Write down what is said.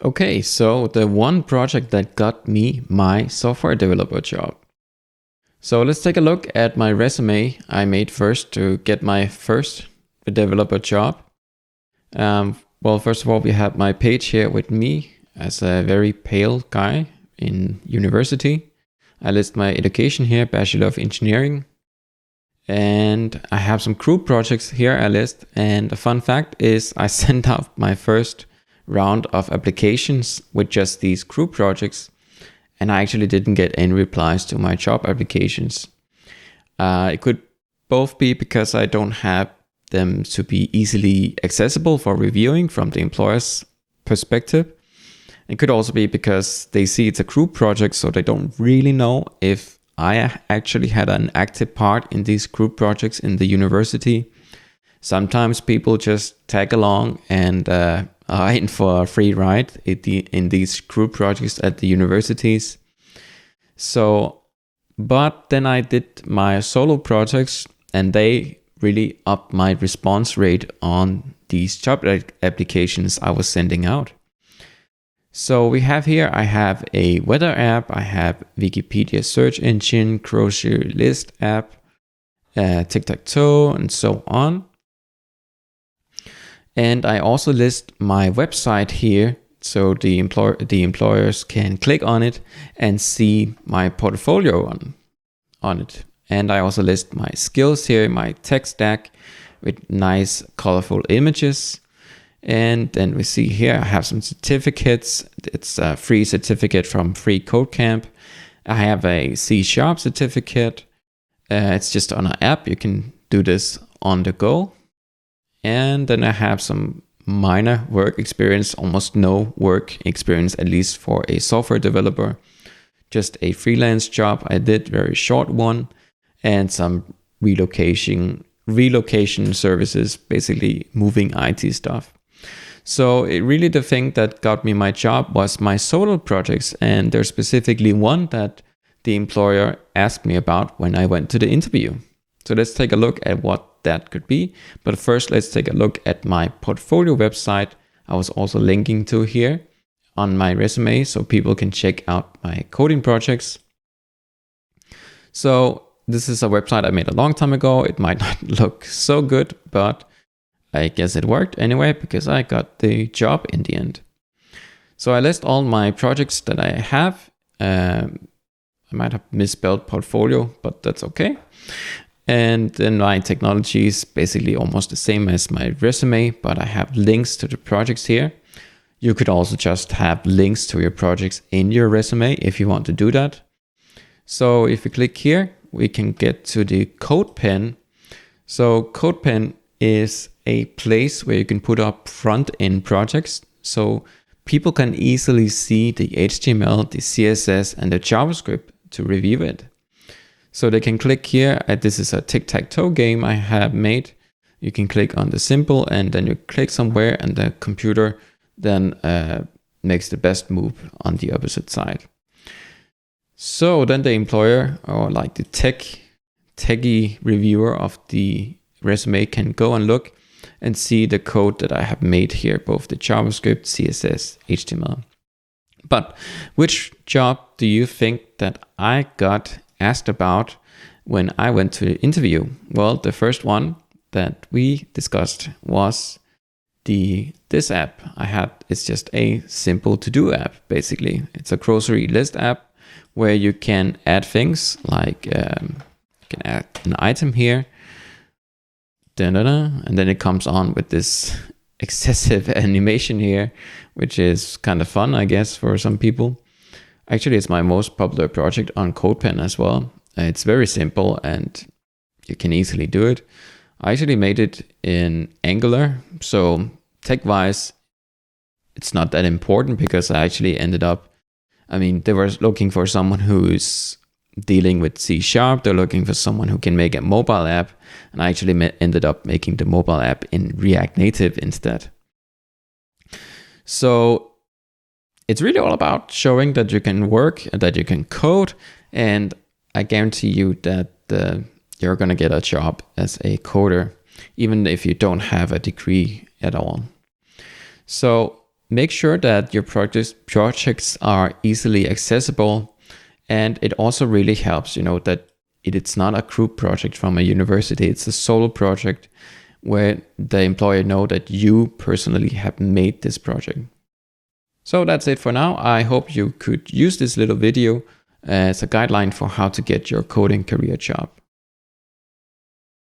Okay, so the one project that got me my software developer job. So let's take a look at my resume I made first to get my first developer job. Well, first of all, we have my page here with me as a very pale guy in university. I list my education here, Bachelor of Engineering. And I have some group projects here I list. And a fun fact is I sent out my first round of applications with just these group projects. And I actually didn't get any replies to my job applications. It could both be because I don't have them to be easily accessible for reviewing from the employer's perspective. It could also be because they see it's a group project, so they don't really know if I actually had an active part in these group projects in the university. Sometimes people just tag along and are in for a free ride in these group projects at the universities. But then I did my solo projects and they really upped my response rate on these job applications I was sending out. So we have here, I have a weather app, I have Wikipedia search engine, grocery list app, tic-tac-toe, and so on. And I also list my website here, so the employers can click on it and see my portfolio on it. And I also list my skills here, my tech stack with nice colorful images. And then we see here I have some certificates. It's a free certificate from Free Code Camp. I have a C# certificate. It's just on an app. You can do this on the go. And then I have some minor work experience, almost no work experience, at least for a software developer. Just a freelance job I did, very short one, and some relocation services, basically moving IT stuff. So it really the thing that got me my job was my solo projects, and there's specifically one that the employer asked me about when I went to the interview. So let's take a look at what that could be. But first, let's take a look at my portfolio website. I was also linking to here on my resume so people can check out my coding projects. So this is a website I made a long time ago. It might not look so good, but I guess it worked anyway because I got the job in the end. So I list all my projects that I have. I might have misspelled portfolio, but that's okay. And then my technology is basically almost the same as my resume, but I have links to the projects here. You could also just have links to your projects in your resume if you want to do that. So if you click here, we can get to the CodePen. So CodePen is a place where you can put up front-end projects. So people can easily see the HTML, the CSS, and the JavaScript to review it. So they can click here. This is a tic-tac-toe game I have made. You can click on the symbol and then you click somewhere and the computer then makes the best move on the opposite side. So then the employer or like the techie reviewer of the resume can go and look and see the code that I have made here, both the JavaScript, CSS, HTML. But which job do you think that I got asked about when I went to the interview? Well, the first one that we discussed was this app I had. It's just a simple to-do app, basically. It's a grocery list app where you can add things like you can add an item here, and then it comes on with this excessive animation here, which is kind of fun, I guess, for some people. Actually, it's my most popular project on CodePen as well. It's very simple and you can easily do it. I actually made it in Angular, so tech-wise, it's not that important because I actually ended up, they were looking for someone who's dealing with C#. They're looking for someone who can make a mobile app, and I actually ended up making the mobile app in React Native instead. So it's really all about showing that you can work and that you can code, and I guarantee you that you're going to get a job as a coder, even if you don't have a degree at all. So make sure that your projects are easily accessible. And it also really helps, that it's not a group project from a university. It's a solo project where the employer know that you personally have made this project. So that's it for now. I hope you could use this little video as a guideline for how to get your coding career job.